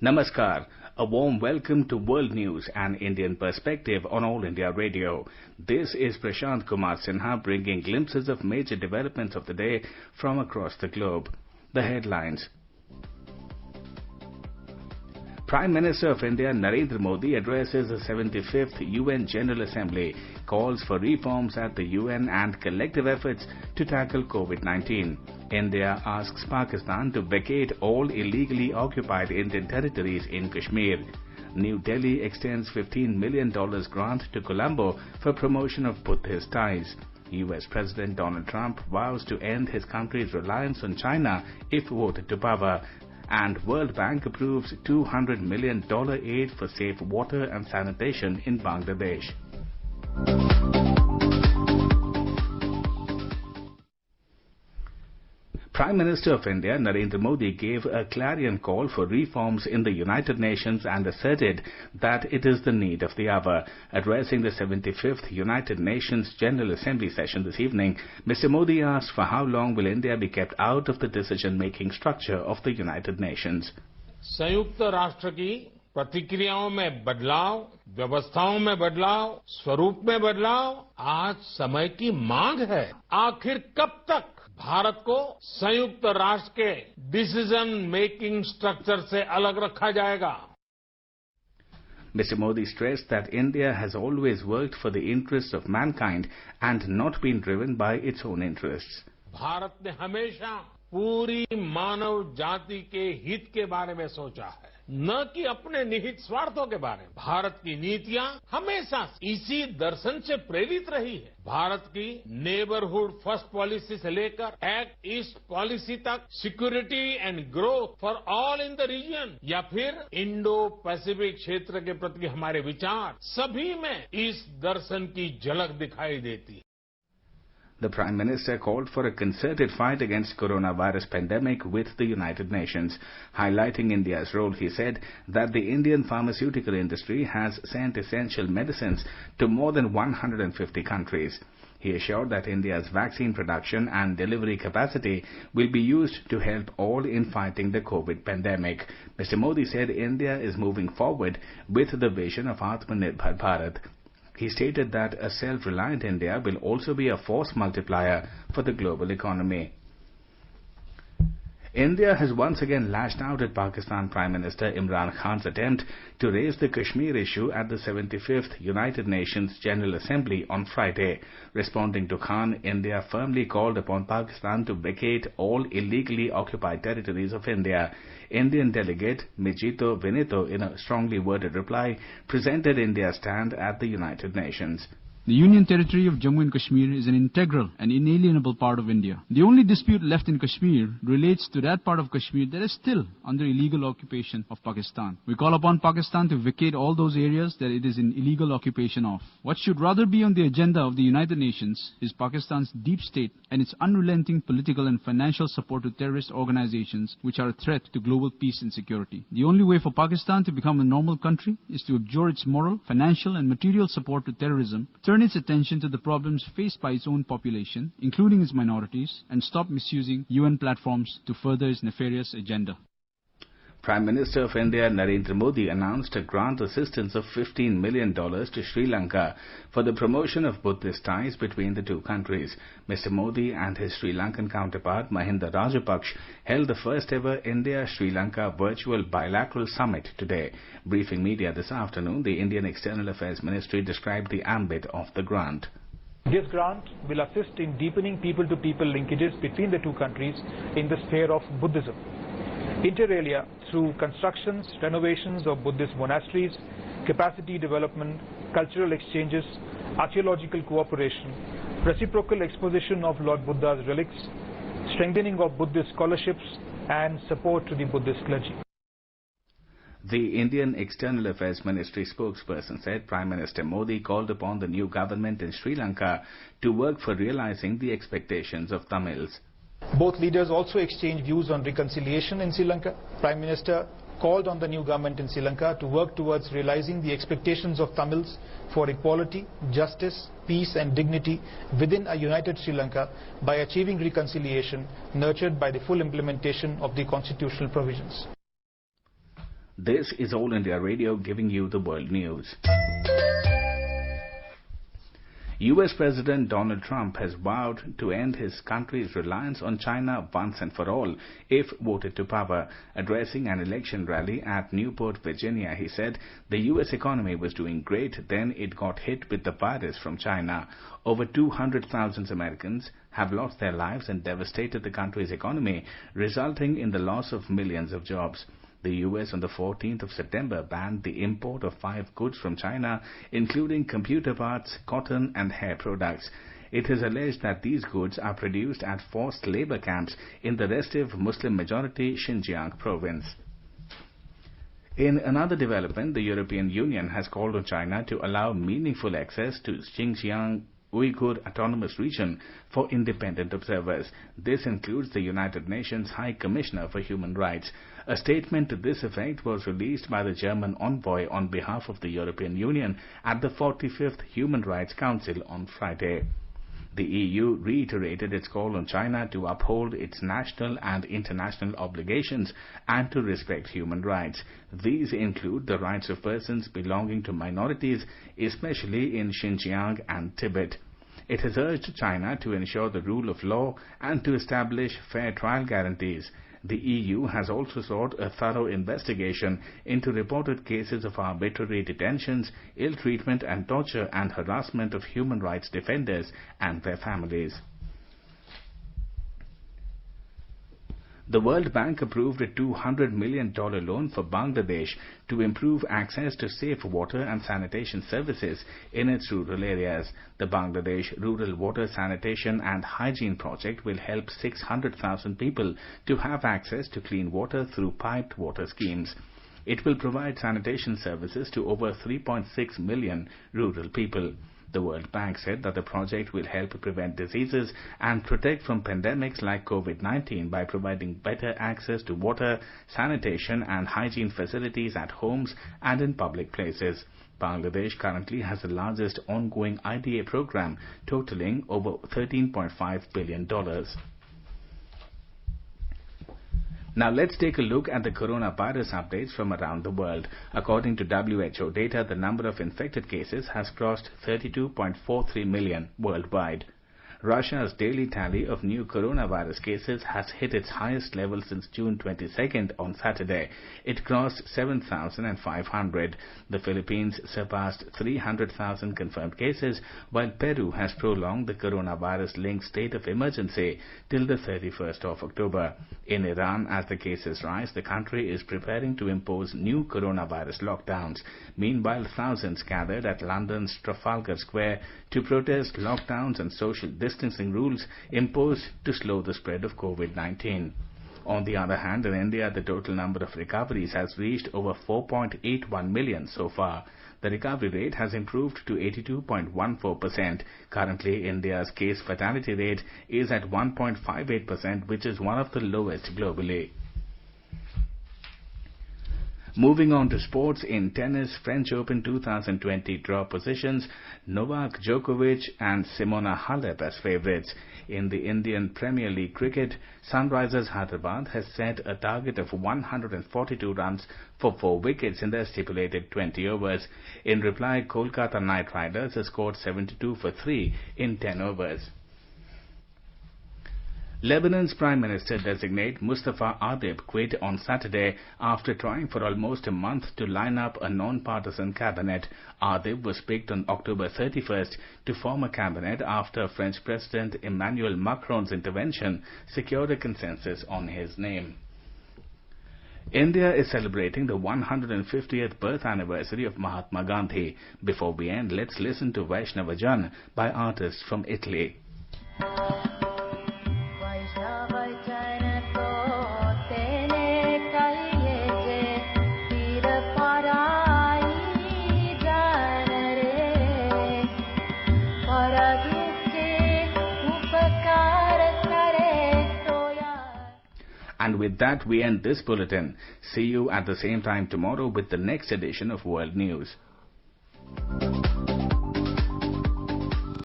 Namaskar. A warm welcome to World News and Indian Perspective on All India Radio. This is Prashant Kumar Sinha bringing glimpses of major developments of the day from across the globe. The headlines. Prime Minister of India Narendra Modi addresses the 75th UN General Assembly, calls for reforms at the UN and collective efforts to tackle COVID-19. India asks Pakistan to vacate all illegally occupied Indian territories in Kashmir. New Delhi extends $15 million grant to Colombo for promotion of Buddhist ties. US President Donald Trump vows to end his country's reliance on China if voted to power. And World Bank approves $200 million aid for safe water and sanitation in Bangladesh. Prime Minister of India Narendra Modi gave a clarion call for reforms in the United Nations and asserted that it is the need of the hour. Addressing the 75th United Nations General Assembly session this evening, Mr. Modi asked for how long will India be kept out of the decision-making structure of the United Nations. संयुक्त राष्ट्र की प्रतिक्रियाओं में बदलाव, व्यवस्थाओं में बदलाव, स्वरूप में बदलाव आज समय की मांग है। आखिर कब तक भारत को संयुक्त राष्ट्र के डिसीजन मेकिंग स्ट्रक्चर से अलग रखा जाएगा? Mr. Modi stressed that India has always worked for the interests of mankind and not been driven by its own interests. Bharat ने हमेशा पूरी मानव जाति के हित के बारे में सोचा है, न कि अपने निहित स्वार्थों के बारे में। भारत की नीतियां हमेशा इसी दर्शन से प्रेरित रही है। भारत की नेबरहुड फर्स्ट पॉलिसी से लेकर एक्ट ईस्ट पॉलिसी तक, security and growth for all in the region, या फिर इंडो पैसिफिक क्षेत्र के प्रति हमारे विचार, सभी में इस दर्शन की झलक दिखाई देती है। The Prime Minister called for a concerted fight against coronavirus pandemic with the United Nations. Highlighting India's role, he said that the Indian pharmaceutical industry has sent essential medicines to more than 150 countries. He assured that India's vaccine production and delivery capacity will be used to help all in fighting the COVID pandemic. Mr. Modi said India is moving forward with the vision of Atmanirbhar Bharat. He stated that a self-reliant India will also be a force multiplier for the global economy. India has once again lashed out at Pakistan Prime Minister Imran Khan's attempt to raise the Kashmir issue at the 75th United Nations General Assembly on Friday. Responding to Khan, India firmly called upon Pakistan to vacate all illegally occupied territories of India. Indian delegate Mijito Vinito, in a strongly worded reply, presented India's stand at the United Nations. The Union Territory of Jammu and Kashmir is an integral and inalienable part of India. The only dispute left in Kashmir relates to that part of Kashmir that is still under illegal occupation of Pakistan. We call upon Pakistan to vacate all those areas that it is in illegal occupation of. What should rather be on the agenda of the United Nations is Pakistan's deep state and its unrelenting political and financial support to terrorist organizations which are a threat to global peace and security. The only way for Pakistan to become a normal country is to abjure its moral, financial and material support to terrorism, turn its attention to the problems faced by its own population, including its minorities, and stop misusing UN platforms to further its nefarious agenda. Prime Minister of India Narendra Modi announced a grant assistance of $15 million to Sri Lanka for the promotion of Buddhist ties between the two countries. Mr. Modi and his Sri Lankan counterpart Mahinda Rajapaksa held the first ever India-Sri Lanka virtual bilateral summit today. Briefing media this afternoon, the Indian External Affairs Ministry described the ambit of the grant. This grant will assist in deepening people-to-people linkages between the two countries in the sphere of Buddhism. Inter alia, through constructions, renovations of Buddhist monasteries, capacity development, cultural exchanges, archaeological cooperation, reciprocal exposition of Lord Buddha's relics, strengthening of Buddhist scholarships, and support to the Buddhist clergy. The Indian External Affairs Ministry spokesperson said Prime Minister Modi called upon the new government in Sri Lanka to work for realizing the expectations of Tamils. Both leaders also exchanged views on reconciliation in Sri Lanka. Prime Minister called on the new government in Sri Lanka to work towards realizing the expectations of Tamils for equality, justice, peace and dignity within a united Sri Lanka by achieving reconciliation nurtured by the full implementation of the constitutional provisions. This is All India Radio giving you the world news. US President Donald Trump has vowed to end his country's reliance on China once and for all if voted to power. Addressing an election rally at Newport, Virginia, he said the US economy was doing great, then it got hit with the virus from China. Over 200,000 Americans have lost their lives and devastated the country's economy, resulting in the loss of millions of jobs. The US on the 14th of September banned the import of 5 goods from China, including computer parts, cotton and hair products. It is alleged that these goods are produced at forced labor camps in the restive Muslim-majority Xinjiang province. In another development, the European Union has called on China to allow meaningful access to Xinjiang Uyghur Autonomous Region for independent observers. This includes the United Nations High Commissioner for Human Rights. A statement to this effect was released by the German envoy on behalf of the European Union at the 45th Human Rights Council on Friday. The EU reiterated its call on China to uphold its national and international obligations and to respect human rights. These include the rights of persons belonging to minorities, especially in Xinjiang and Tibet. It has urged China to ensure the rule of law and to establish fair trial guarantees. The EU has also sought a thorough investigation into reported cases of arbitrary detentions, ill treatment and torture and harassment of human rights defenders and their families. The World Bank approved a $200 million loan for Bangladesh to improve access to safe water and sanitation services in its rural areas. The Bangladesh Rural Water Sanitation and Hygiene Project will help 600,000 people to have access to clean water through piped water schemes. It will provide sanitation services to over 3.6 million rural people. The World Bank said that the project will help prevent diseases and protect from pandemics like COVID-19 by providing better access to water, sanitation and hygiene facilities at homes and in public places. Bangladesh currently has the largest ongoing IDA program, totaling over $13.5 billion. Now let's take a look at the coronavirus updates from around the world. According to WHO data, the number of infected cases has crossed 32.43 million worldwide. Russia's daily tally of new coronavirus cases has hit its highest level since June 22nd on Saturday. It crossed 7,500. The Philippines surpassed 300,000 confirmed cases, while Peru has prolonged the coronavirus-linked state of emergency till the 31st of October. In Iran, as the cases rise, the country is preparing to impose new coronavirus lockdowns. Meanwhile, thousands gathered at London's Trafalgar Square to protest lockdowns and social distancing rules imposed to slow the spread of COVID-19. On the other hand, in India, the total number of recoveries has reached over 4.81 million so far. The recovery rate has improved to 82.14%. Currently, India's case fatality rate is at 1.58%, which is one of the lowest globally. Moving on to sports, in tennis, French Open 2020 draw positions Novak Djokovic and Simona Halep as favourites. In the Indian Premier League cricket, Sunrisers Hyderabad has set a target of 142 runs for 4 wickets in their stipulated 20 overs. In reply, Kolkata Knight Riders has scored 72 for 3 in 10 overs. Lebanon's Prime Minister-designate Mustafa Adib quit on Saturday after trying for almost a month to line up a non-partisan cabinet. Adib was picked on October 31st to form a cabinet after French President Emmanuel Macron's intervention secured a consensus on his name. India is celebrating the 150th birth anniversary of Mahatma Gandhi. Before we end, let's listen to Vaishnava Jan by artists from Italy. And with that, we end this bulletin. See you at the same time tomorrow with the next edition of World News.